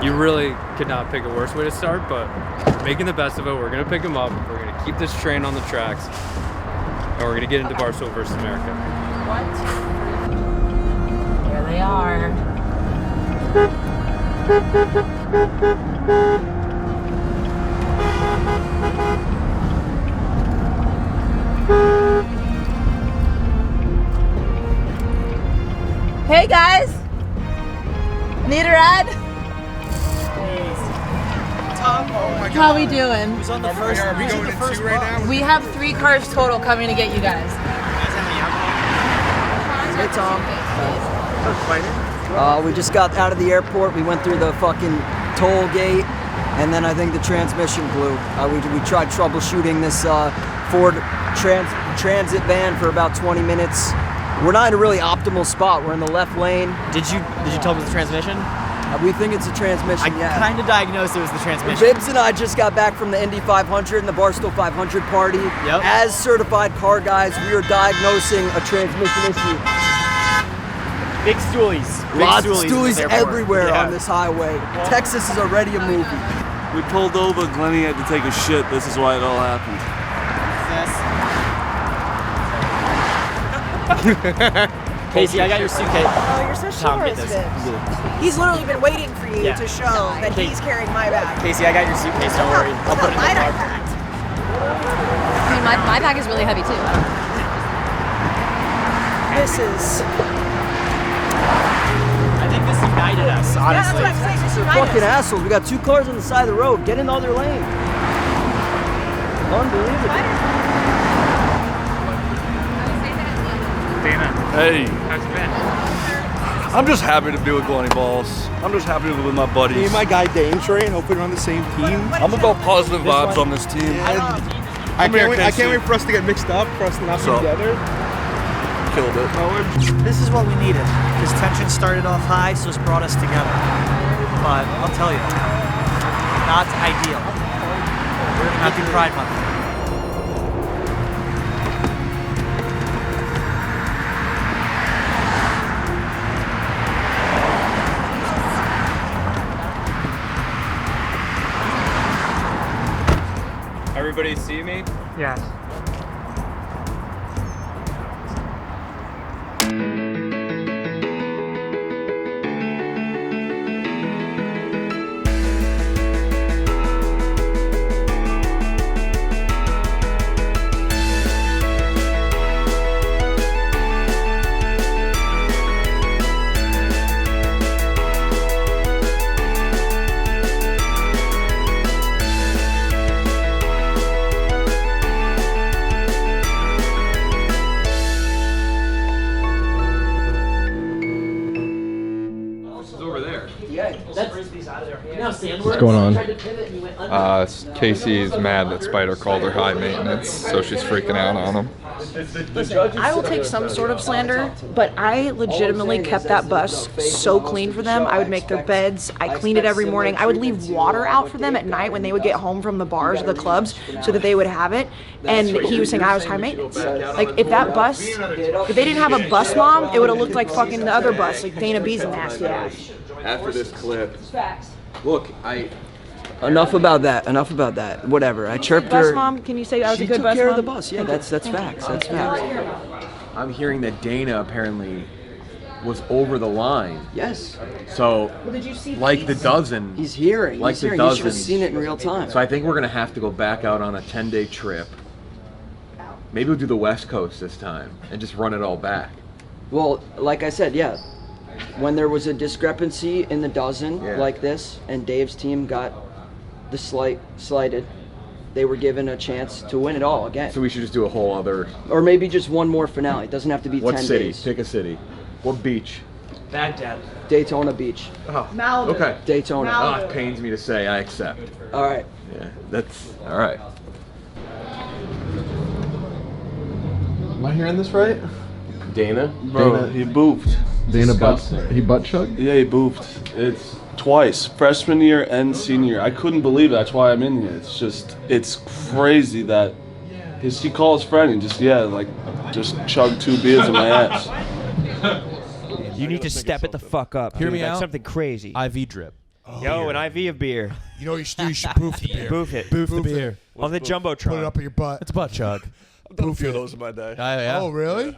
You really could not pick a worse way to start, but making the best of it. We're gonna pick them up. We're gonna keep this train on the tracks, and we're gonna get into Barstool versus America. What? There they are. Hey guys, need a ride? How we doing? Who's on the first? Are we going in two right now? We have 3 cars total coming to get you guys. Hey Tom. We just got out of the airport. We went through the fucking toll gate, and then I think the transmission blew. We tried troubleshooting this Ford Transit van for about 20 minutes. We're not in a really optimal spot. We're in the left lane. Did you tell them it was the transmission? We think it's a transmission, I kind of diagnosed it was the transmission. Bibbs and I just got back from the Indy 500 and the Barstool 500 party. Yep. As certified car guys, we are diagnosing a transmission issue. Big stoolies. Lots of stoolies everywhere on this highway. Texas is already a movie. We pulled over, Glennie had to take a shit. This is why it all happened. Casey, I got your suitcase. Oh, you're so generous, Bibbs. He's literally been waiting for you to show that he's carrying my bag. Casey, I got your suitcase. Don't worry. I'll put it in the car. I mean, my bag is really heavy too. This is... I think this united us, honestly. Yeah, that's what I'm saying. This united Fucking us. assholes. We got 2 cars on the side of the road. Get in the other lane. Unbelievable. Dana. Hey. How's it been? I'm just happy to be with Glennie Balls. I'm just happy to be with my buddies. Me and my guy Dane Train, hoping we're on the same team. I'm about positive vibes on this team. I can't wait for us to get mixed up, for us to not be together. Killed it. This is what we needed, because tension started off high, so it's brought us together. But I'll tell you, not ideal. Happy Pride Month. Everybody see me? Yes. What's going on? Casey's mad that Spider called her high maintenance, so she's freaking out on him. Listen, I will take some sort of slander, but I legitimately kept that bus so clean for them. I would make their beds. I cleaned it every morning. I would leave water out for them at night when they would get home from the bars or the clubs so that they would have it. And he was saying I was high maintenance. Like, if that bus, if they didn't have a bus mom, it would have looked like fucking the other bus, like Dana B's nasty ass. After this clip, look, Enough about that. Enough about that. Whatever. I chirped her. Bus mom, can you say that was a good bus She took care mom? of the bus. Yeah, that's facts. That's facts. I'm hearing that Dana apparently was over the line. Yes. So, Well, did you see like the dozen. He's hearing. Like He's the hearing. dozen. You should have seen it in real time. So I think we're gonna have to go back out on a 10-day trip. Maybe we'll do the West Coast this time and just run it all back. Well, like I said, yeah. When there was a discrepancy in the dozen like this, and Dave's team got the slighted, they were given a chance to win it all again. So we should just do a whole other. Or maybe just one more finale. It doesn't have to be 10 What city? days. Pick a city. What beach? Baghdad. Daytona Beach. Oh, Malibu. okay. Daytona. Oh, it pains me to say, I accept. All right. Yeah, that's all right. Am I hearing this right? Dana, he boofed. Dana butt chugged? Yeah, he boofed. It's twice, freshman year and senior year. I couldn't believe it. That's why I'm in here. It's crazy that he called his friend and just chugged 2 beers in my ass. You need to step it the fuck up. Hear dude. me That's out. something crazy. IV drip. Yo, an IV of beer. You know what you should do? You should boof the beer. Boof it. Boof the beer. On the Jumbotron. Put it up in your butt. It's a butt chug. I've done a few of those in my day. Yeah. Oh, really? Yeah.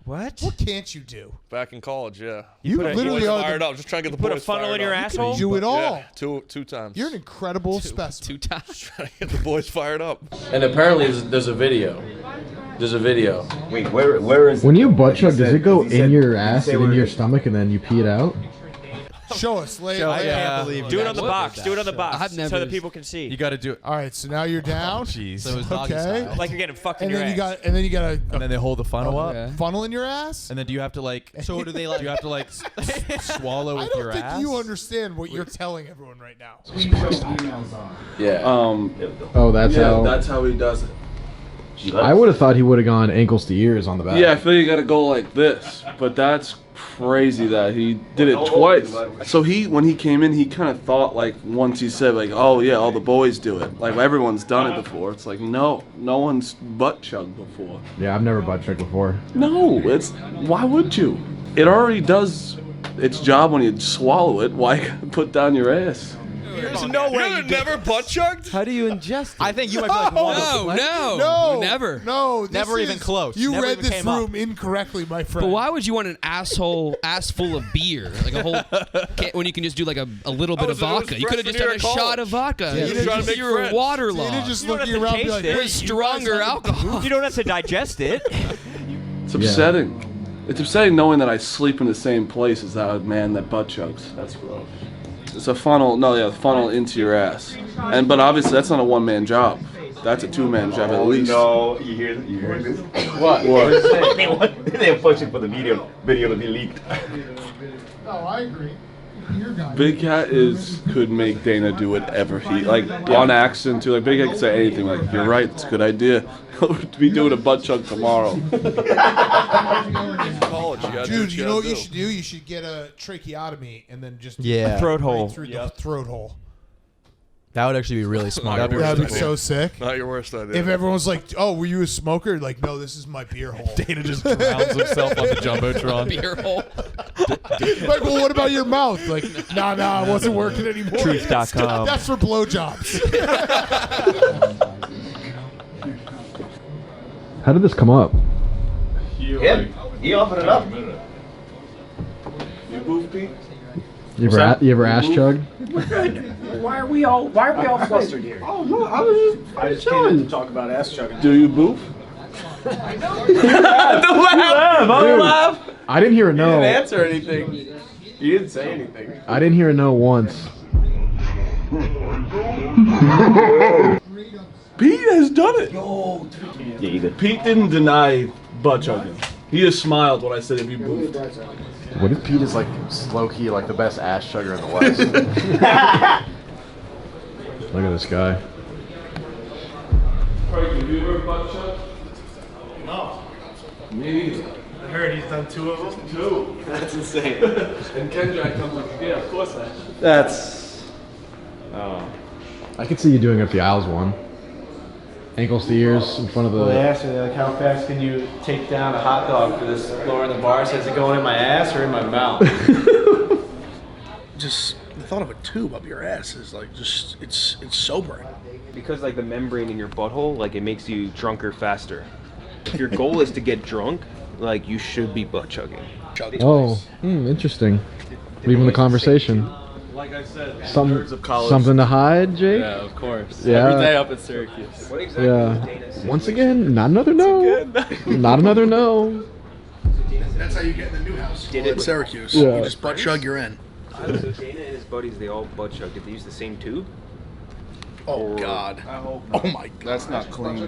What? What can't you do? Back in college, yeah. You literally are fired up. Just trying to get the put a boys funnel fired in your up. asshole? You can do it all. Yeah, two times. You're an incredible specimen. 2 times. Trying to get the boys fired up. And apparently there's a video. There's a video. Wait, where is? When you butt chug, does it go in your ass and in your stomach and then you pee it out? Show us. I can't believe Do it on the box. Do it on the box. I've never so that people can see. You got to do it. All right, so now you're down. Jeez. So it was doggy Okay. style. Like you're getting fucked in And your then ass. you got a And then they hold the funnel up. yeah. funnel in your ass. And then do you have to like? So do they like? Do you have to like swallow I with don't your think ass? you understand what you're telling everyone right now. Yeah. Oh, that's yeah, how. that's how he does it. I would have thought he would have gone ankles to ears on the back. Yeah, I feel you gotta go like this, but that's crazy that he did it twice. So when he came in, he kind of thought like once he said like, oh yeah, all the boys do it. Like everyone's done it before. It's like no one's butt chugged before. Yeah, I've never butt chugged before. No, why would you? It already does its job when you swallow it. Why put down your ass? There's no way you never butt chugged. How do you ingest it? I think you might be like No, never. No, Never even close. You Never read even this came up. room incorrectly, my friend. But why would you want an ass full of beer, like a whole, when you can just do like a little bit of vodka? You could have just done a shot of vodka. Yeah, You trying to make were friends. waterlogged. You're just You don't looking have to around and be taste like, it. "Wait, With stronger alcohol. You don't have to digest it. It's upsetting. It's upsetting knowing that I sleep in the same place as that man that butt chugs. That's gross. It's a funnel. No, yeah, funnel into your ass. But obviously that's not a one-man job. That's a two-man job at least. No, you hear this? What? They're pushing for the video to be leaked. No, I agree. Your guy. Big Cat could make Dana do whatever he on accident too. Like Big Cat could say anything. Like you're right, it's a good idea. He'll be doing a butt chug tomorrow. College, you gotta do Dude, you know what you should do? You should get a tracheotomy and then just Throat hole. right through the throat hole. That would actually be really smart. That'd be so sick. Not your worst idea. If everyone's like, "Oh, were you a smoker?" Like, no, this is my beer hole. Dana just drowns himself on the jumbotron. Beer hole. Like, well, what about your mouth? Like, nah, it wasn't working anymore. Truth.com. That's for blowjobs. How did this come up? He offered it up. You move, Pete? You ever ass chug? Why are we all flustered here? Oh no, I just came to talk about ass chugging. Do you boof? Don't laugh. I didn't hear a no. You didn't answer anything. You didn't say anything. I didn't hear a no once. Pete has done it. Yo, Pete didn't deny butt chugging. He just smiled when I said if you boofed. What if Pete is like low key like the best ass chugger in the West. Look at this guy. Have you ever butt chugged? No. Me either. I heard he's done 2 of them. 2. That's insane. And Kendra comes like, yeah, of course I. That's. Oh. I could see you doing up the aisles one. Ankles to ears in front of the. Well, they asked me like, how fast can you take down a hot dog for this lowering the bar? So is it going in my ass or in my mouth? Just the thought of a tube up your ass is like just it's sobering. Because like the membrane in your butthole, like it makes you drunker faster. If your goal is to get drunk, like you should be butt chugging. Oh, interesting. Leaving the conversation. Like I said, Something to hide, Jake? Yeah, of course. Yeah. Every day up at Syracuse. What exactly Yeah. Once again, not another no. Not another no. That's how you get in the new house. Did it in Syracuse. Yeah. You just butt chug, you're in. So Dana and his buddies, they all butt chug. Did they use the same tube? Oh God. Oh my God. That's not clean.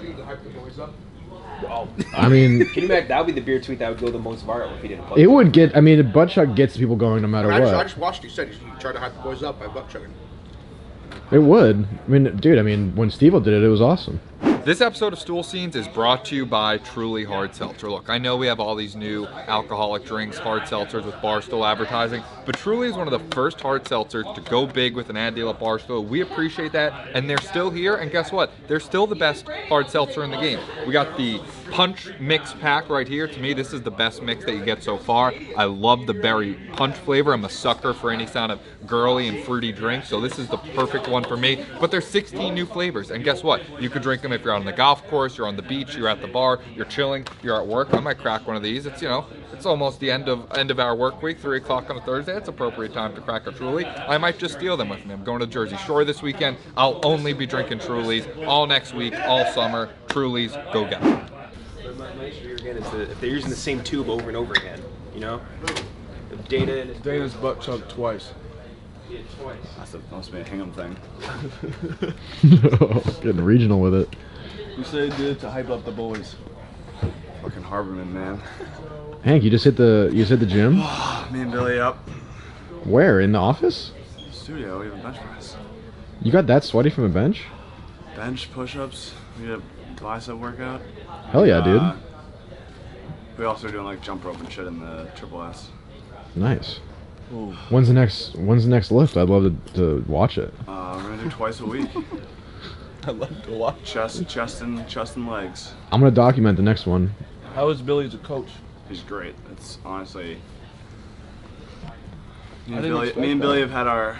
I mean, Can you imagine that would be the beer tweet that would go the most viral if he didn't butt it chug? would get. I mean, a butt chug gets people going no matter I what. just watched you said you tried to hype the boys up by butt chugging. It would. I mean, dude. I mean, when Steve-O did it, it was awesome. This episode of Stool Scenes is brought to you by Truly Hard Seltzer. Look, I know we have all these new alcoholic drinks, hard seltzers with Barstool advertising, but Truly is one of the first hard seltzers to go big with an ad deal at Barstool. We appreciate that, and they're still here, and guess what? They're still the best hard seltzer in the game. We got the punch mix pack right here. To me, this is the best mix that you get so far. I love the berry punch flavor. I'm a sucker for any sound of girly and fruity drinks, so this is the perfect one for me. But there's 16 new flavors, and guess what? You could drink them if you're out on the golf course, you're on the beach, you're at the bar, you're chilling, you're at work. I might crack one of these. It's, you know, it's almost the end of our work week, 3 o'clock on a Thursday. It's appropriate time to crack a Truly. I might just steal them with me. I'm going to Jersey Shore this weekend. I'll only be drinking Trulies all next week, all summer. Trulies, go get them. My issue here again is that if they're using the same tube over and over again, you know? Dana's butt chugged twice. That must be a Hingham thing. Getting regional with it. You said he did it to hype up the boys. Fucking Harborman, man. Hank, you just hit the gym? Me and Billy up. Where? In the office? Studio, we have a bench press. You got that sweaty from a bench? Bench, push-ups, we did a bicep workout. Hell yeah, dude. We also are doing like jump rope and shit in the Triple S. Nice. Ooh. When's the next lift? I'd love to watch it. We're gonna do twice a week. I love to watch. Chest and legs. I'm gonna document the next one. How is Billy as a coach? He's great. It's honestly. Me I and Billy have had our,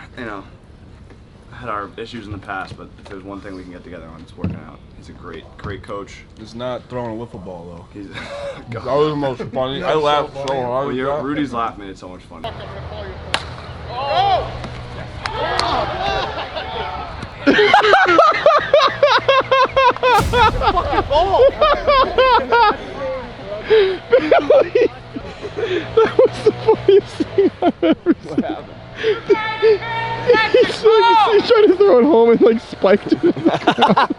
issues in the past, but if there's one thing we can get together on, it's working out. He's a great coach. He's not throwing a wiffle ball though. He's that was the most funny. I laughed so hard. Well, Rudy's laugh made it so much fun. Fucking ball! Billy! That was the funniest thing I've ever seen. What happened? He tried to throw it home and like spiked it in the ground.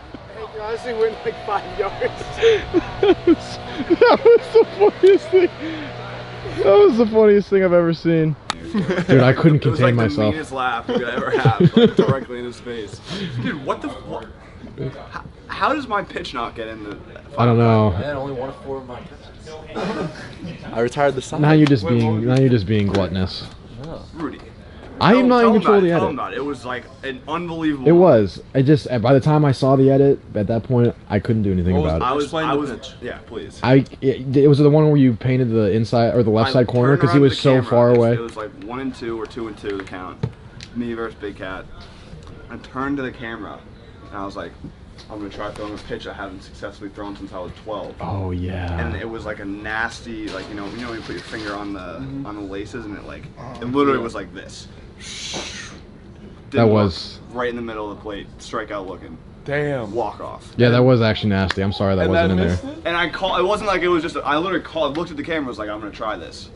You honestly went like 5 yards. That was the funniest thing. That was the funniest thing I've ever seen. Dude, I couldn't contain myself. It was like the meanest laugh you could ever have, like, directly in his face. Dude, what the fuck? How does my pitch not get in the... I don't know. Man, only 1 of 4 of my pitches. I retired the side. Now you're just being gluttonous. Rudy. I am not in control of the edit. It was like an unbelievable. It was. I just by the time I saw the edit, at that point I couldn't do anything about it. I was. Yeah, please. It was the one where you painted the inside or the left side corner because he was so far away. It was like 1 and 2 or 2 and 2 the count. Me versus Big Cat. I turned to the camera and I was like, I'm gonna try throwing a pitch I haven't successfully thrown since I was 12. Oh yeah. And it was like a nasty, like you know when you put your finger on the laces and it literally was like this. That was right in the middle of the plate, strikeout looking. Damn. Walk off. Yeah, that was actually nasty. I'm sorry that wasn't in there. And I called. It wasn't like it was just. I literally called. Looked at the camera. Was like, I'm gonna try this.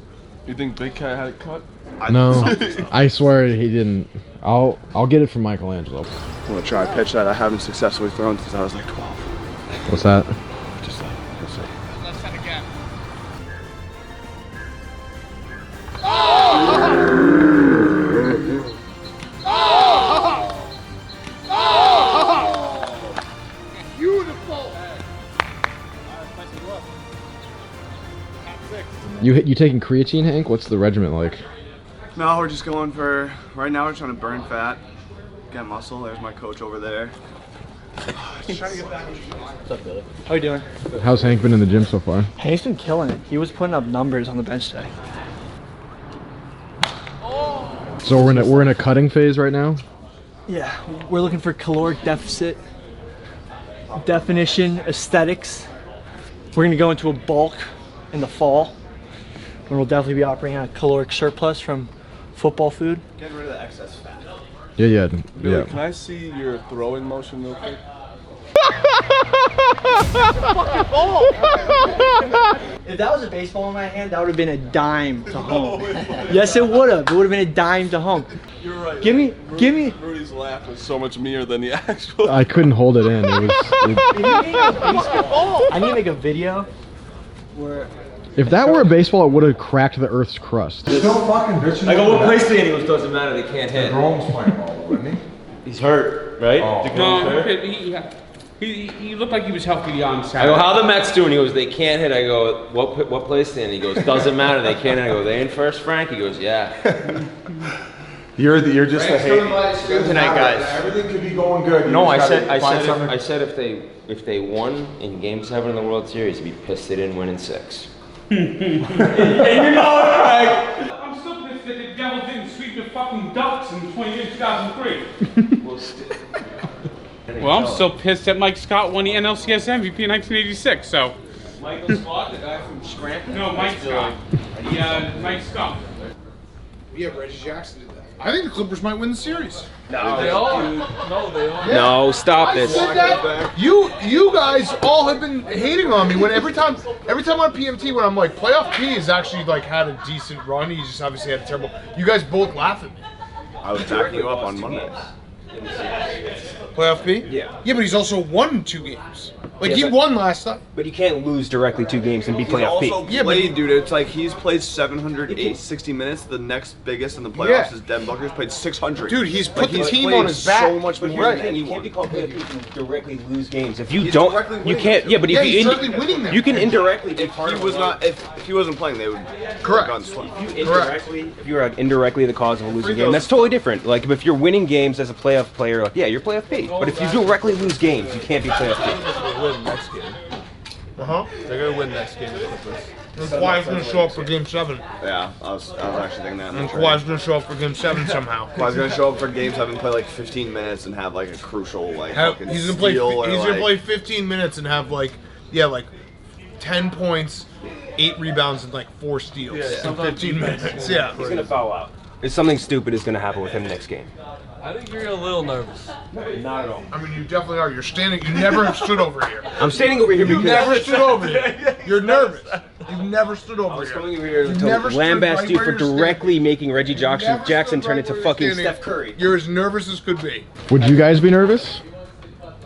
You think Big Cat had it cut? No, I swear he didn't. I'll get it from Michelangelo. I'm gonna try a pitch that I haven't successfully thrown since I was like 12. What's that? Just like, we'll see. Let's send again. Beautiful. You taking creatine, Hank? What's the regimen like? No, we're just going for right now. We're trying to burn fat, get muscle. There's my coach over there. Just trying to get back. What's up, Billy? How you doing? How's Hank been in the gym so far? Hank's been killing it. He was putting up numbers on the bench today. So we're in a cutting phase right now. Yeah, we're looking for caloric deficit, definition, aesthetics. We're gonna go into a bulk in the fall, and we'll definitely be operating on a caloric surplus from football food. Getting rid of the excess fat. Yeah. Billy, can I see your throwing motion real quick? Fucking ball! If that was a baseball in my hand, that would have been a dime to home. Yes, it would have. It would have been a dime to home. You're right. Give me. Rudy's laugh was so much meaner than the actual. I couldn't hold it in. It was. I need to make a video where. If that were a baseball, it would have cracked the Earth's crust. There's no fucking bitch. I go, what place the Eagles doesn't matter. They can't hit. Rome's playing ball, isn't he? He's hurt, right? Oh. No, yeah. He looked like he was healthy on I Saturday. go, how the Mets doing? He goes, they can't hit. I go, what place they in? He goes, doesn't matter. They can't hit. I go, they in first, Frank? He goes, yeah. You're just a hater tonight, guys. Everything could be going good. No, I said if they won in Game 7 of the World Series, I'd be pissed they didn't win in 6. And you know it, Frank. I'm still pissed that the Devils didn't sweep the fucking Ducks in 2003. Well, I'm still pissed that Mike Scott won the NLCS MVP in 1986. So. Michael Scott, the guy from Scranton. No, Mike Scott. Mike Scott. Yeah, Reggie Jackson did that. I think the Clippers might win the series. No, they are. No, they are. No, stop this. I said that. You guys all have been hating on me when every time on PMT when I'm like playoff P has actually like had a decent run. He just obviously had a terrible. You guys both laugh at me. I was backing you up on Monday. Playoff P? Yeah. Yeah, but he's also won 2 games. Like he won last time. But you can't lose directly 2 games and be playoff P. Also played, dude. It's like he's played 760 minutes. The next biggest in the playoffs is Devin Booker's played 600. Dude, he's put the he's team played on his back. so much But more here's the than thing, you anyone. can't be called playoff P if you directly lose games. If you He's don't, directly you winning can't. them. Yeah, but Yeah, if he's you directly winning them. you can indirectly be If part he of was it. not, if he wasn't playing, they would Correct. have gone swept. If you're indirectly the cause of a losing game, that's totally different. Like if you're winning games as a playoff player, like yeah, you're playoff P. But if you directly lose games, you can't be playoff P. They win next game. They're gonna win next game. The Clippers. That's why he's gonna show up for Game 7. Yeah, I was actually thinking that. That's why he's gonna show up for Game 7 somehow. I was gonna show up for Game 7, play like 15 minutes, and have like a crucial fucking He's gonna play. He's steal or, gonna play 15 minutes and have like 10 points, 8 rebounds, and like 4 steals in 15 minutes. Yeah. He's gonna foul out. If something stupid is gonna happen with him next game. I think you're a little nervous. Not at all. I mean, you definitely are. You're standing. You never have stood over here. I'm standing over here You because never stood over here. You're nervous. You've never stood over here. I was coming over here You've to never stood lambast right you where for you're standing. directly making Reggie Jackson Never turn into fucking standing. Steph Curry. You're as nervous as could be. Would you guys be nervous?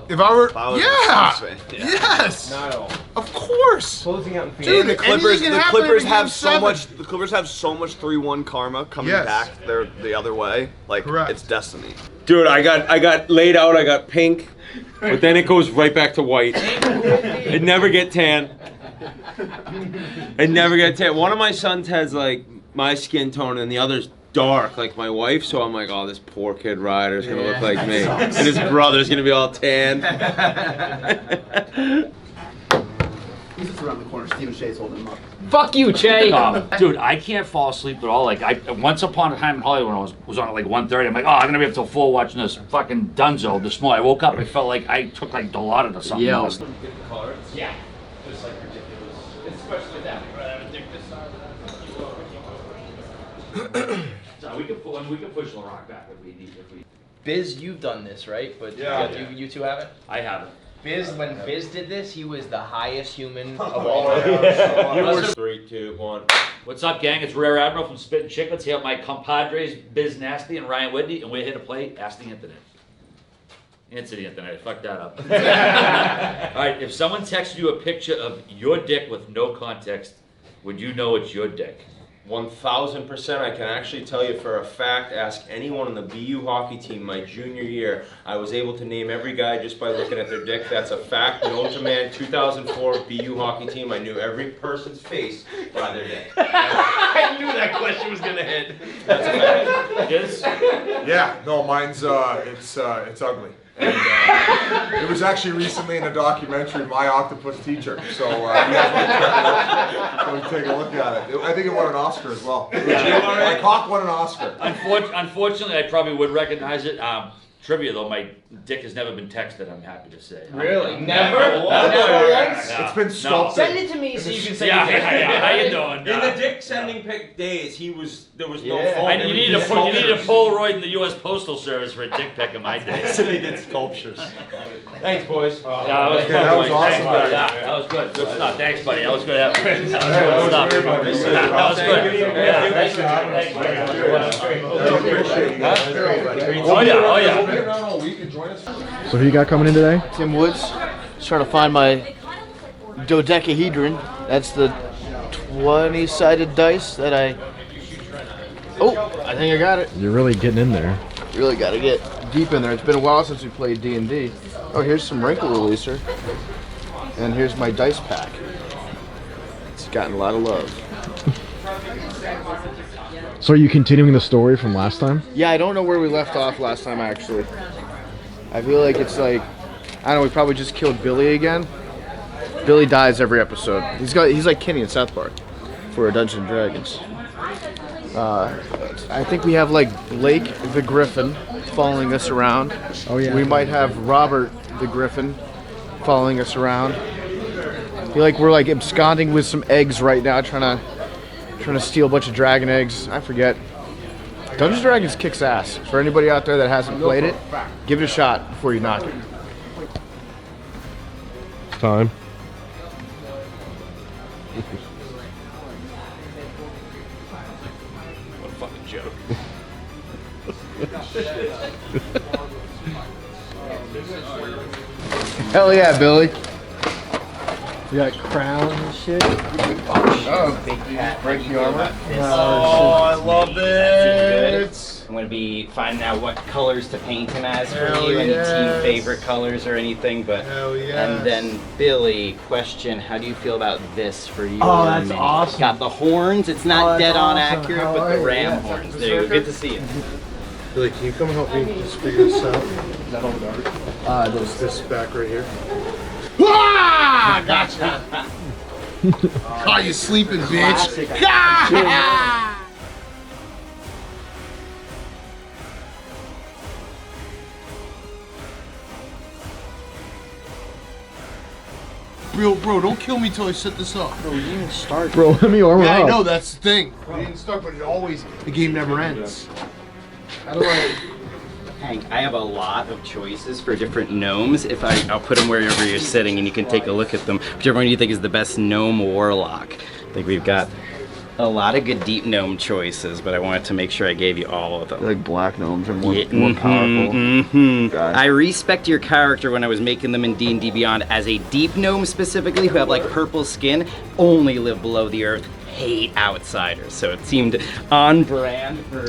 If I were, I was yeah, a Suns fan. yes, Not at all. of course. Closing out in Phoenix. Dude, And the Clippers, anything can the happen Clippers in have Game so 7. much. The Clippers have so much 3-1 karma coming Yes. back the other way. Like Correct. it's destiny. Dude, I got laid out. I got pink, but then it goes right back to white. It never get tan. It never get tan. One of my sons has like my skin tone, and the other's dark, like my wife. So I'm like, oh, this poor kid Ryder's gonna look like me, and his brother's gonna be all tan. He's just around the corner. Stephen Shea's holding him up. Fuck you, Che. Dude, I can't fall asleep at all. Like, once upon a time in Hollywood, when I was on at like 1:30, I'm like, oh, I'm gonna be up till 4 watching this fucking Dunzo this morning. I woke up, I felt like I took like Dilaudid or something. Yeah. Yeah. Just like ridiculous. Especially with that. So we could push LaRock back if we need. Biz, you've done this, right? But you two haven't? I haven't. Biz, when Biz did this, he was the highest human of all time. 3, 2, 1. What's up, gang? It's Rare Admiral from Spittin Chiclets here with my compadres, Biz Nasty and Ryan Whitney, and we're here to play Ask the Internet. Answer the Internet. I fucked that up. All right, if someone texted you a picture of your dick with no context, would you know it's your dick? 1000%. I can actually tell you for a fact, ask anyone on the BU hockey team my junior year, I was able to name every guy just by looking at their dick. That's a fact. Known to man, 2004 BU hockey team. I knew every person's face by their dick. I knew that question was gonna hit. That's a fact. Yes? Yeah, no, mine's it's ugly. And, it was actually recently in a documentary, My Octopus Teacher. So you guys want to take a look at it. I think it won an Oscar as well. My cock won an Oscar. Unfortunately, I probably would recognize it. Trivia though, my dick has never been texted, I'm happy to say. Really? Never? Never once? It's been sculpted. Send it to me so you can send Yeah, it. how you doing? In the dick sending pic days, there was no phone. You need a Polaroid in the U.S. Postal Service for a dick pic in my day. So they did sculptures. Thanks, boys. Yeah, that was, that was awesome. Thanks, buddy. Yeah, that was good. Good stuff. Thanks, buddy. That was good. That was good stuff. That was good. Yeah, thanks. Oh yeah. So who you got coming in today? Tim Woods. Just trying to find my dodecahedron. That's the 20-sided dice that I think I got it. You're really getting in there. Really got to get deep in there. It's been a while since we played D&D. Oh, here's some wrinkle releaser. And here's my dice pack. It's gotten a lot of love. So are you continuing the story from last time? Yeah, I don't know where we left off last time, actually. I feel like it's like, I don't know, we probably just killed Billy again. Billy dies every episode. He's like Kenny in South Park for Dungeons & Dragons. I think we have like Blake the Griffin following us around. Oh yeah. We might have Robert the Griffin following us around. I feel like we're like absconding with some eggs right now, trying to steal a bunch of dragon eggs. I forget. Dungeons & Dragons kicks ass. For anybody out there that hasn't played it, give it a shot before you knock it. Time. What a fucking joke. Hell yeah, Billy. We got crowns and shit. Oh, Big cat. Break the armor. Oh, I love it. I'm gonna be finding out what colors to paint him as for Hell you, any yes. team favorite colors or anything. But Hell yes. and then Billy, question: how do you feel about this for you? Oh, that's awesome. Got the horns. It's not Oh, that's dead on awesome. accurate, How but are the you? ram Yeah. horns. There you go. Good to see you. Billy, can you come help me just figure this out? Is that on the guard? This back right here. Ah! Gotcha. Caught you sleeping, bitch. Ah! Bro, don't kill me till I set this up. Bro, we didn't even start. Bro, let me armor Yeah, up. I know, that's the thing. We didn't start, but the game never ends. How do I... Hank, I have a lot of choices for different gnomes. I'll put them wherever you're sitting and you can take a look at them. Whichever one you think is the best gnome warlock. I think we've got a lot of good deep gnome choices, but I wanted to make sure I gave you all of them. Like black gnomes are more powerful. I respect your character when I was making them in D&D Beyond as a deep gnome specifically, who have like purple skin, only live below the earth, hate outsiders. So it seemed on brand for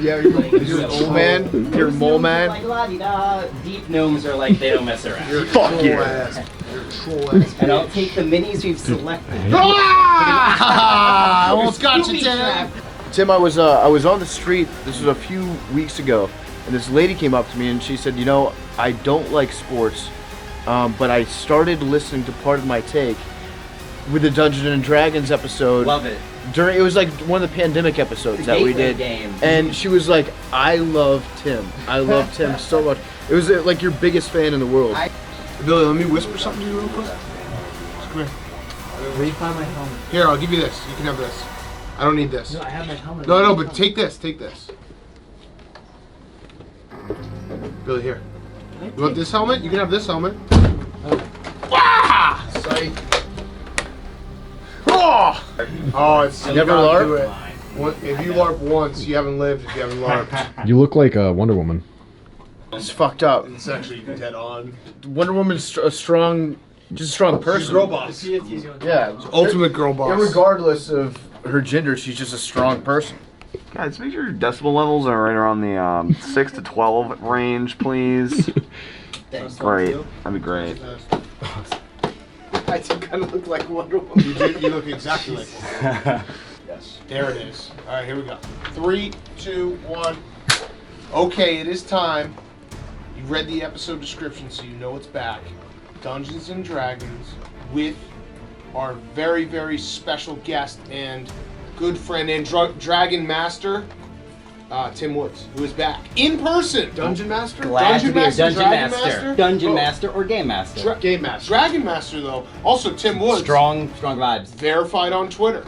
Yeah, you're an old man. You're a mole man. Like la-di-da. Deep gnomes are like, they don't mess around. You're a Fuck troll yeah. ass. You're a troll ass. And I'll take the minis we've selected. Ah! I almost got you, Tim. Tim, I was on the street. This was a few weeks ago, and this lady came up to me and she said, "You know, I don't like sports, but I started listening to Part of My Take with the Dungeons and Dragons episode. Love it. It was like one of the pandemic episodes that we did, and she was like, "I love Tim. I love Tim so much. It was like your biggest fan in the world." Billy, let me whisper something to you real quick. Just come here. Where you find my helmet? Here, I'll give you this. You can have this. I don't need this. No, I have my helmet. No, but take this. Take this. Billy, here. You want this helmet? You can have this helmet. Wah! Psych. Oh, it's You never LARP? If you LARP once, you haven't lived if you haven't LARPed. You look like Wonder Woman. It's fucked up. It's actually dead on. Wonder Woman's a strong person. She's girl boss. Yeah, Ultimate girl boss. Regardless of her gender, she's just a strong person. Guys, make sure your decibel levels are right around the 6 to 12 range, please. Great. That'd be great. I do kind of look like Wonder Woman. You look exactly like one. Yes. There it is. All right, here we go. 3, 2, 1. Okay, it is time. You read the episode description, so you know it's back. Dungeons and Dragons with our very, very special guest and good friend and Dragon Master, Tim Woods, who is back in person. Dungeon Master? Glad to be a Dungeon Dragon Master. Dungeon Master or Game Master. Game Master. Dragon Master, though. Also, Tim Woods. Strong vibes. Verified on Twitter.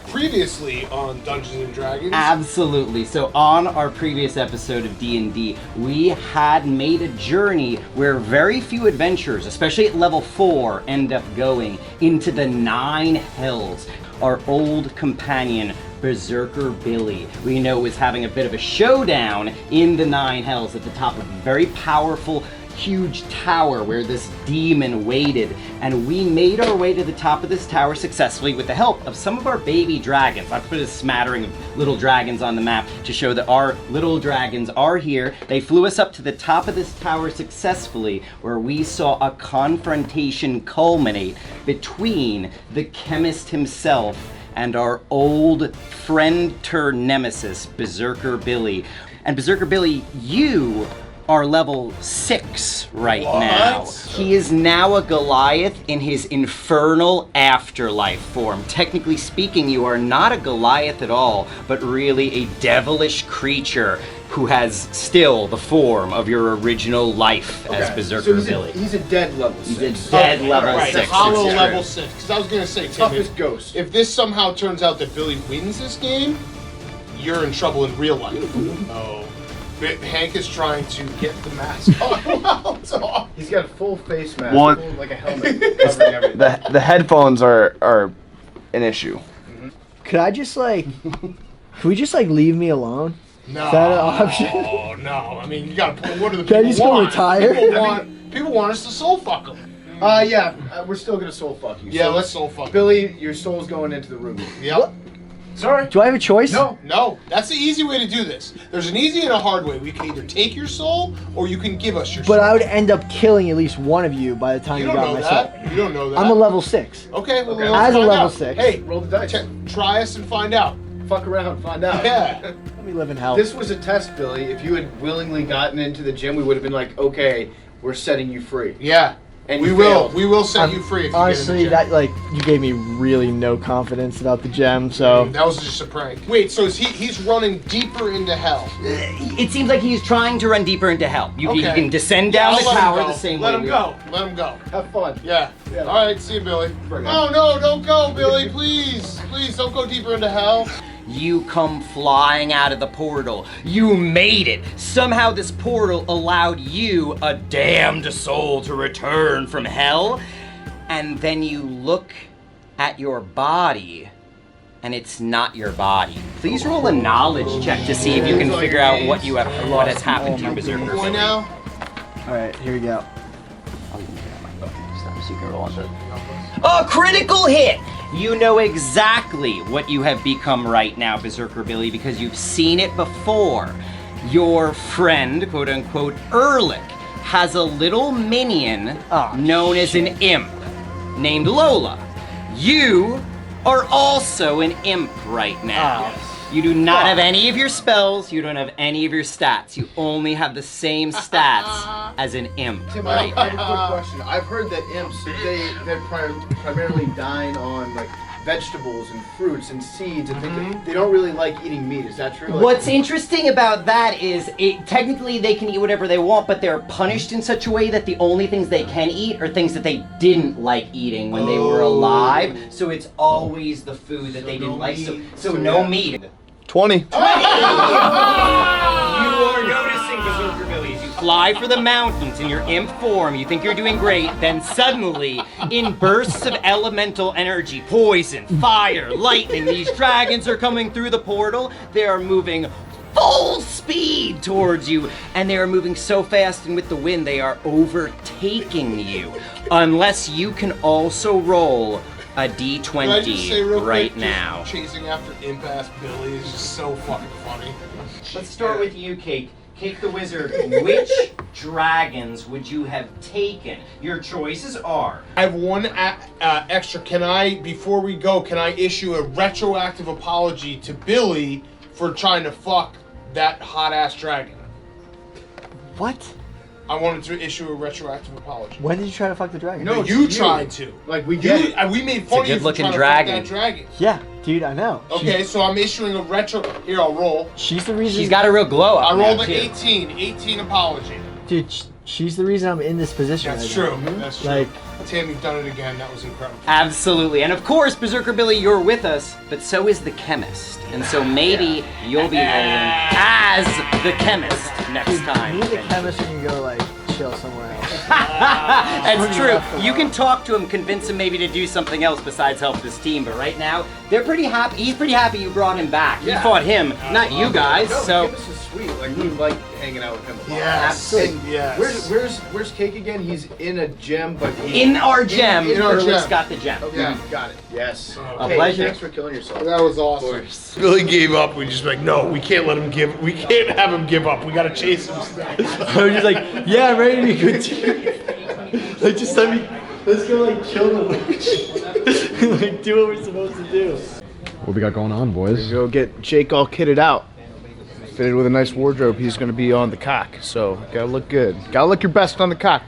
Previously on Dungeons and Dragons. Absolutely. So on our previous episode of D&D, we had made a journey where very few adventurers, especially at level 4, end up going into the 9 hells. Our old companion, Berserker Billy, we know was having a bit of a showdown in the 9 hells at the top of a very powerful huge tower where this demon waited, and we made our way to the top of this tower successfully with the help of some of our baby dragons. I put a smattering of little dragons on the map to show that our little dragons are here. They flew us up to the top of this tower successfully, where we saw a confrontation culminate between the chemist himself and our old friend turned nemesis, Berserker Billy. And Berserker Billy, you are level 6 right now. He is now a Goliath in his infernal afterlife form. Technically speaking, you are not a Goliath at all, but really a devilish creature who has still the form of your original life as Berserker Billy. He's a dead level 6. He's a dead level 6. Hollow level 6. Because I was going to say, Timm, Toughest ghost. if this somehow turns out that Billy wins this game, you're in trouble in real life. Oh. Hank is trying to get the mask on while it's off. He's got a full face mask, Well, full, like a helmet covering everything. The headphones are an issue. Could I just like, can we just like leave me alone? No. Is that an option? Oh, no. I mean, you gotta put, what do the Can I people just go want? retire? People want us to soul fuck them. We're still gonna soul fuck you. Yeah, let's soul fuck Billy, your soul's going into the room. Yep. Sorry. Do I have a choice? No. That's the easy way to do this. There's an easy and a hard way. We can either take your soul, or you can give us your soul. But I would end up killing at least one of you by the time You you, don't got know my that. soul. You don't know that. I'm a level 6. Okay, well, let's As a find level out. 6. Hey, roll the dice. Try us and find out. Fuck around, find out. Yeah. Let me live in hell. This was a test, Billy. If you had willingly gotten into the gym, we would have been like, okay, we're setting you free. Yeah. And we you will. failed. We will set you free if you Honestly, get in the gym. that you gave me really no confidence about the gem. So That was just a prank. Wait, so is he's running deeper into hell? It seems like he's trying to run deeper into hell. You Okay. can descend down I'll the let him tower go. the same Let way. him we go. are. Let him go. Have fun. Yeah. All right. See you, Billy. Oh no! Don't go, Billy. Please, please don't go deeper into hell. You come flying out of the portal. You made it. Somehow this portal allowed you, a damned soul, to return from hell. And then you look at your body, and it's not your body. Please roll a knowledge check to see if you can figure out what has happened to you, Berserker. Boy, now. all right, here we go. A critical hit! You know exactly what you have become right now, Berserker Billy, because you've seen it before. Your friend, quote unquote, Ehrlich, has a little minion known as an imp named Lola. You are also an imp right now. You do not have any of your spells, you don't have any of your stats. You only have the same stats as an imp Timm, right I have a now. quick question. I've heard that imps, they primarily dine on like vegetables and fruits and seeds and they don't really like eating meat. Is that true? Like, What's interesting about that is technically they can eat whatever they want, but they're punished in such a way that the only things they can eat are things that they didn't like eating when they were alive. So it's always the food that they didn't like. So no meat. 20. You are noticing, Berserker Billies. You fly for the mountains in your imp form. You think you're doing great. Then suddenly, in bursts of elemental energy, poison, fire, lightning, these dragons are coming through the portal. They are moving full speed towards you, and they are moving so fast, and with the wind, they are overtaking you. Unless you can also roll a Can I just say D20 real right quick, now. just chasing after imp-ass Billy is just so fucking funny. Let's start with you, Cake. Cake the Wizard, which dragons would you have taken? Your choices are... I have one extra. Before we go, can I issue a retroactive apology to Billy for trying to fuck that hot-ass dragon? What? I wanted to issue a retroactive apology. When did you try to fuck the dragon? No, you tried to. Like, we get it. We made fun of you for trying to fuck that dragon. Yeah, dude, I know. Okay, so I'm issuing a retro... Here, I'll roll. She's the reason. She's got a real glow up. I rolled now, an too. 18. 18 apology. Dude, she's the reason I'm in this position. That's right true. now. That's true. Like, Timm, you've done it again. That was incredible. Absolutely. And of course, Berserker Billy, you're with us, but so is the chemist. And so maybe you'll be rolling as the chemist next time. me and the chemist can go like chill somewhere else. That's true. You can talk to him, convince him maybe to do something else besides help this team. But right now, they're pretty happy. He's pretty happy you brought him back. You fought him, not you guys. No, So this is sweet. Like, we like hanging out with him. Yes. And Yes. Where's Cake again? He's in a gem, but In our gem, In our Earl's gem. got the gem. Yeah, got it. Yes. A pleasure. Thanks for killing yourself. That was awesome. Billy gave up. We just like, no, we can't let him give. We can't have him give up. We gotta chase him. I was just like, yeah, I'm ready to be good too. Like, just let me, let's go like kill the witch. Like, do what we're supposed to do. What we got going on, boys? Go get Jake all kitted out. Fitted with a nice wardrobe. He's gonna be on the cock. So gotta look good. Gotta look your best on the cock.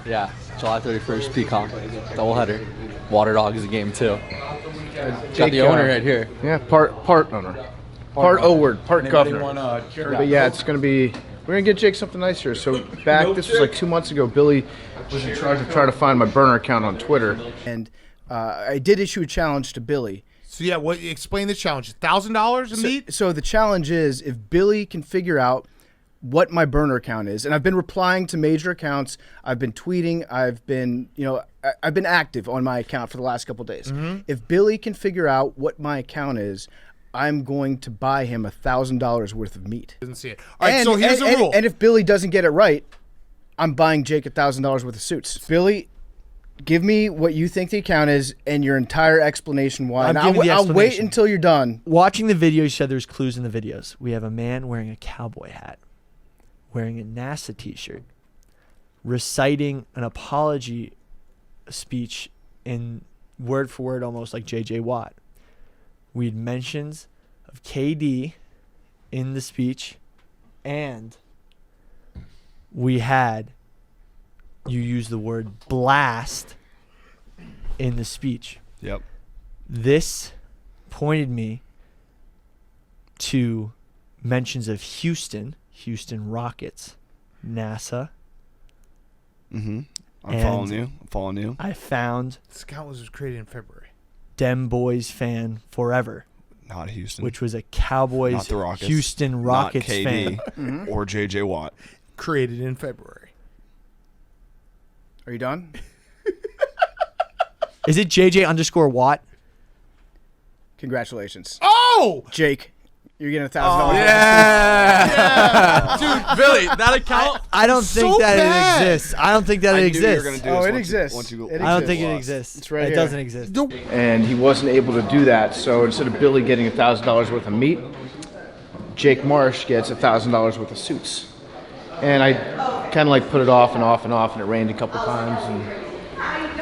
Yeah, July 31st, Peacock, doubleheader. Water Dog is a game too. Got the owner right here. Yeah, part owner. Part O-word, part Anybody governor. wanna cure But yeah, it's gonna be, we're gonna get Jake something nice here. So this was like 2 months ago, Billy was in charge of trying to find my burner account on Twitter. And I did issue a challenge to Billy. So yeah, explain the challenge. $1,000 a meat? So the challenge is if Billy can figure out what my burner account is, and I've been replying to major accounts, I've been tweeting, I've been active on my account for the last couple days. Mm-hmm. If Billy can figure out what my account is, I'm going to buy him $1,000 worth of meat. Didn't see it. All right, so here's the rule. And if Billy doesn't get it right, I'm buying Jake $1,000 worth of suits. Billy, give me what you think the account is and your entire explanation why. And I'll wait until you're done. Watching the video, you said there's clues in the videos. We have a man wearing a cowboy hat, wearing a NASA t-shirt, reciting an apology speech in word for word, almost like J.J. Watt. We had mentions of KD in the speech, and we had you use the word blast in the speech. Yep. This pointed me to mentions of Houston Rockets, NASA. Mm-hmm. I'm And following you. I found This account was created in February. Dem Boys fan forever. Not Houston. Which was a Cowboys Not the Rockets. Houston Rockets Not KD fan. Mm-hmm. or J.J. Watt. Created in February. Are you done? Is it JJ_Watt? Congratulations. Oh! Jake, you're getting $1,000. Yeah! Dude, Billy, that account. I don't think that it exists. I don't think that it exists. It exists. I don't think it exists. It's right It here. doesn't exist. And he wasn't able to do that. So instead of Billy getting $1,000 worth of meat, Jake Marsh gets $1,000 worth of suits. And I kind of like put it off and off and off, and it rained a couple times, and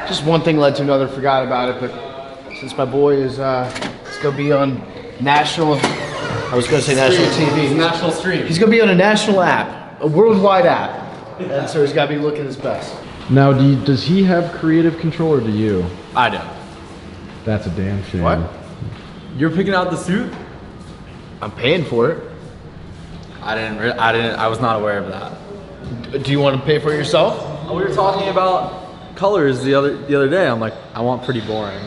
just one thing led to another. Forgot about it, but since my boy is it's gonna be on national, I was gonna say national TV, National stream. He's gonna be on a national app, a worldwide app, and so he's gotta be looking his best. Now, does he have creative control, or do you? I do. That's a damn shame. What? You're picking out the suit? I'm paying for it. I was not aware of that. Do you want to pay for it yourself? We were talking about colors the other day. I'm like, I want pretty boring.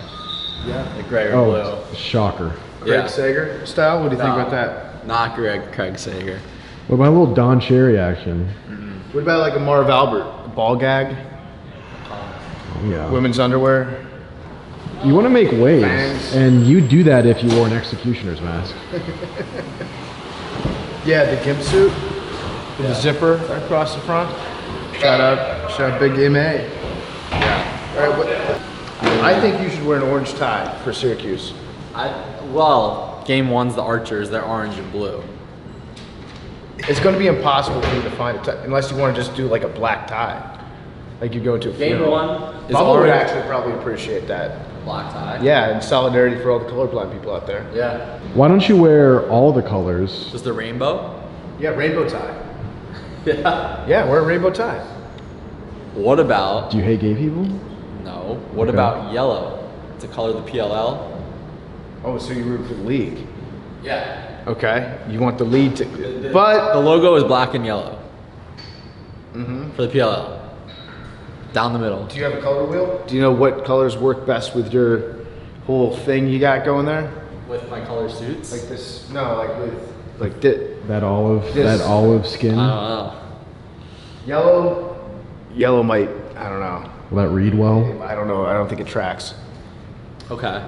Yeah. Like gray or blue. Shocker. Craig Sager style? What do you think about that? Not Craig Sager. What about a little Don Cherry action? What about like a Marv Albert, a ball gag, Yeah. women's underwear? You want to make waves, Fangs. and you do that if you wore an executioner's mask. Yeah, the gimp suit, with the zipper right across the front. Shout out Big MA. Yeah. All right, I think you should wear an orange tie for Syracuse. Well, game one's the Archers. They're orange and blue. It's going to be impossible for you to find a tie, unless you want to just do like a black tie. Like you go to a Game funeral. one is Bubba would orange. actually probably appreciate that. Black tie. Yeah, in solidarity for all the colorblind people out there. Yeah. Why don't you wear all the colors? Just the rainbow? Yeah, rainbow tie. Yeah. Yeah, wear a rainbow tie. What about? Do you hate gay people? No. What Okay. about yellow? To color the PLL? Oh, so you root for the league? Yeah. Okay. You want the lead to, but the logo is black and yellow. Mm-hmm. For the PLL. Down the middle. Do you have a color wheel? Do you know what colors work best with your whole thing you got going there? With my color suits? Like this? No, like with like this. That olive skin. I don't know. Yellow might. I don't know. Will that read well? I don't know. I don't think it tracks. Okay.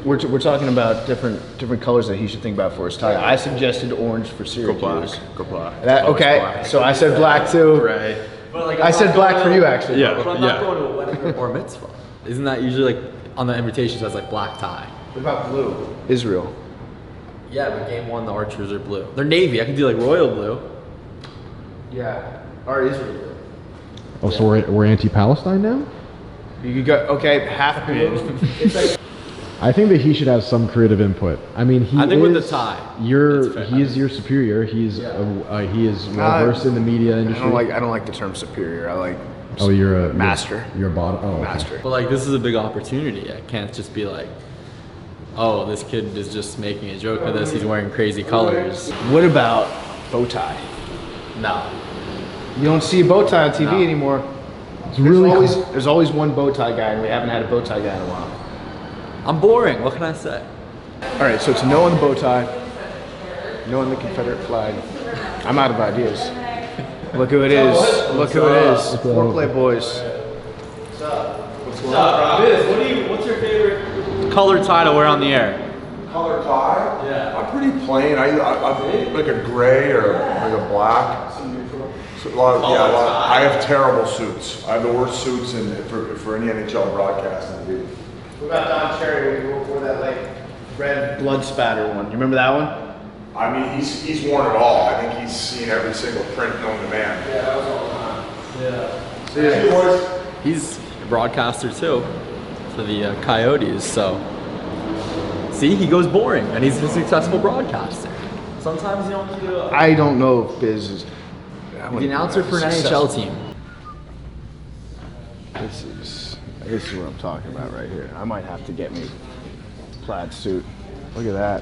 We're talking about different colors that he should think about for his tie. I suggested orange for Syracuse. Go black. That, okay, black. So I said black too. Right. But like, I said black for you actually. Yeah. But I'm not going to a wedding or mitzvah. Isn't that usually like on the invitation says like black tie? What about blue? Israel. Yeah, but game 1 the archers are blue. They're navy. I can do like royal blue. Yeah. Or Israel blue. Oh, so we're anti-Palestine now? You could go, okay, half blue. I think that he should have some creative input. I mean, I think with the tie. He is your superior. He is well versed in the media industry. I don't like the term superior. I like. Oh, you're a master. You're a bottom. Oh, okay. Master. But like this is a big opportunity. I can't just be like, oh, this kid is just making a joke of this. He's wearing crazy colors. What about bow tie? No. You don't see a bow tie on TV anymore. It's really there's always one bow tie guy, and we haven't had a bow tie guy in a while. I'm boring. What can I say? All right, so it's no on the bow tie, no on the Confederate flag. I'm out of ideas. Look who it is. Look who it is. Foreplay boys. What's up? What's up? Biz, what's your favorite color tie to wear on the air? Color tie? Yeah. I'm pretty plain. I like a gray or like a black. So I have terrible suits. I have the worst suits for any NHL broadcasting. Dude. What about Don Cherry when you wore that like red blood spatter one? You remember that one? I mean, he's worn it all. I think he's seen every single print known to man. Yeah, that was all the time. Yeah. So he's a broadcaster too for the Coyotes. So see, he goes boring, and he's a successful broadcaster. Sometimes you don't do. I don't know if Biz is. The announcer for an NHL team. This is what I'm talking about right here. I might have to get me a plaid suit. Look at that.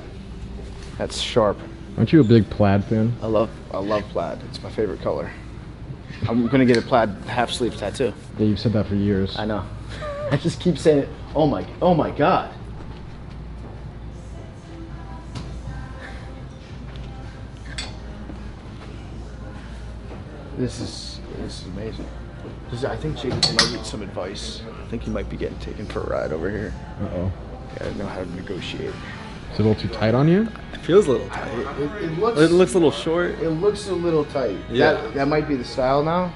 That's sharp. Aren't you a big plaid fan? I love plaid. It's my favorite color. I'm gonna get a plaid half sleeve tattoo. Yeah, you've said that for years. I know. I just keep saying it. Oh my god. This is amazing. I think Jake might need some advice. I think he might be getting taken for a ride over here. Uh-oh. Gotta know how to negotiate. Is it a little too tight on you? It feels a little tight. It looks a little short. It looks a little tight. Yeah. That might be the style now,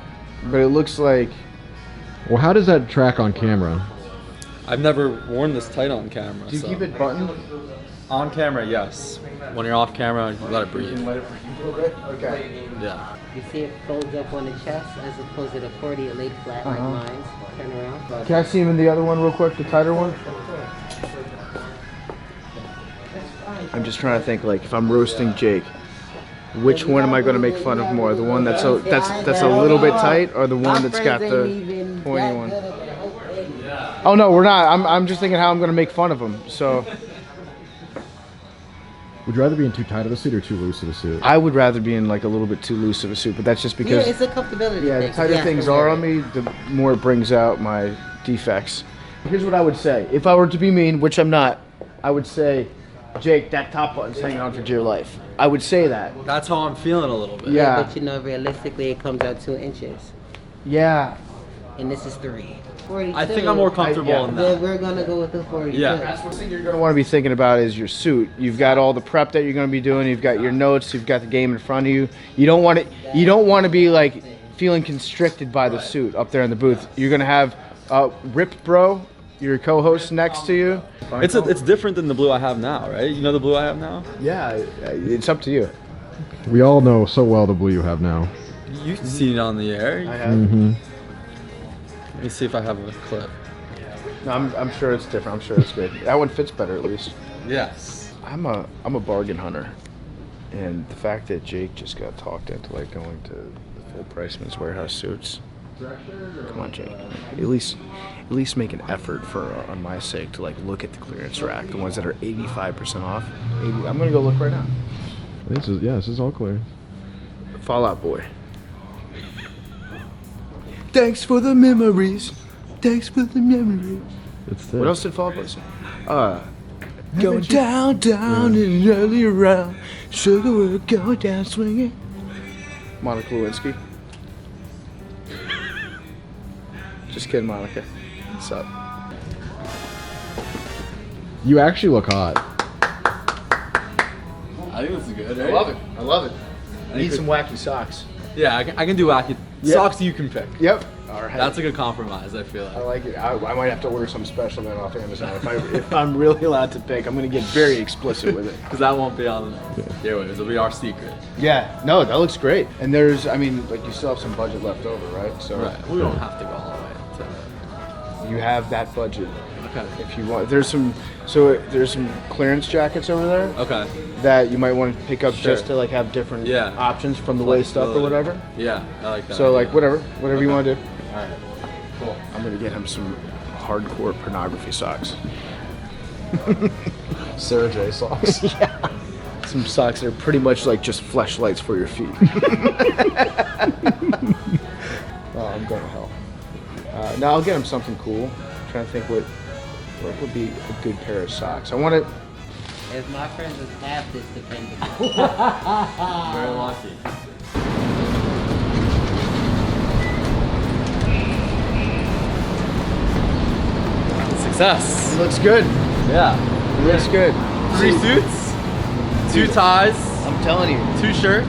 but it looks like. Well, how does that track on camera? I've never worn this tight on camera. Do you keep it buttoned? On camera, yes. When you're off camera, you let it breathe. You can let it breathe a little bit? Okay. Yeah. You see it folds up on the chest as opposed to the 40 it laid flat like mine. Turn around. Can I see him in the other one real quick, the tighter one? I'm just trying to think, like, if I'm roasting Jake, which one am I going to make fun of more? The one that's a little bit tight, or the one that's got the pointy one? Oh no, we're not. I'm just thinking how I'm going to make fun of him. So. Would you rather be in too tight of a suit or too loose of a suit? I would rather be in like a little bit too loose of a suit, but that's just because. Yeah, it's a comfortability Yeah, thing. the tighter things are on me, the more it brings out my defects. Here's what I would say. If I were to be mean, which I'm not, I would say, Jake, that top button's hanging on for dear life. I would say that. That's how I'm feeling a little bit. Yeah. But you know, realistically, it comes out 2 inches. Yeah. And this is 3. 42. I think I'm more comfortable in that. Then we're gonna go with the 42. Yeah. That's one thing you're going to want to be thinking about is your suit. You've got all the prep that you're going to be doing. You've got your notes. You've got the game in front of you. You don't want to be like feeling constricted by the suit up there in the booth. You're going to have Rip Bro, your co-host, next to you. It's different than the blue I have now, right? You know the blue I have now? Yeah, it's up to you. We all know so well the blue you have now. You've seen it on the air. I have. Mm-hmm. Let me see if I have a clip. No, I'm sure it's different. I'm sure it's good. That one fits better at least. Yes. I'm a bargain hunter, and the fact that Jake just got talked into like going to the full price Men's Warehouse suits. Come on, Jake. At least make an effort on my sake to like look at the clearance rack, the ones that are 85% off. I'm gonna go look right now. This is all clear. Fallout Boy. Thanks for the memories. Thanks for the memories. What else did Fallout Boy say? Going down in an early round. Sugar will go down swinging. Monica Lewinsky. Just kidding, Monica. What's up? You actually look hot. I think this is good, I right? love it. I love it. I Need think some wacky socks. Yeah, I can do wacky. Yeah. Socks you can pick. Yep. All right. That's a good compromise, I feel like. I like it. I might have to order some special then off Amazon. If I'm really allowed to pick, I'm going to get very explicit with it. Because that won't be on the giveaways. It'll be our secret. Yeah. No, that looks great. And there's, I mean, like you still have some budget left over, right? So Right. We don't have to go all the way to... You have that budget. Okay. If you want. There's some clearance jackets over there. Okay. That you might want to pick up Sure. just to like have different Yeah. options from the waist up or whatever. Yeah, I like that. So like whatever you Okay. want to do. All right. Cool. I'm gonna get him some hardcore pornography socks. Sarah J socks. Yeah. Some socks that are pretty much like just fleshlights for your feet. Oh, I'm going to hell. Now I'll get him something cool. I'm trying to think what would be a good pair of socks. I want to. If my friend was half this dependable. Very lucky. Success. It looks good. Yeah. It looks good. 3 suits, 2 ties. I'm telling you. 2 shirts.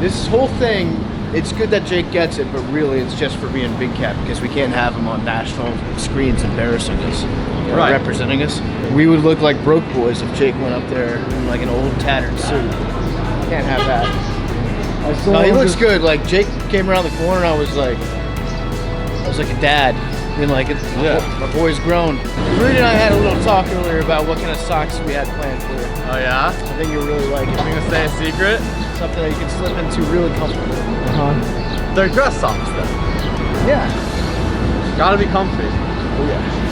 This whole thing, it's good that Jake gets it, but really it's just for being Big Cat because we can't have him on national screens embarrassing us, Right. representing us. We would look like broke boys if Jake went up there in like an old tattered suit. Can't have that. No, he looks good. Like Jake came around the corner, I was like a dad. Being like, my boy's grown. Rudy and I had a little talk earlier about what kind of socks we had planned for you. Oh yeah? I think you'll really like it. I'm gonna say a secret. Something that you can slip into really comfortable. They're dress socks though. Yeah. Gotta be comfy. Oh yeah.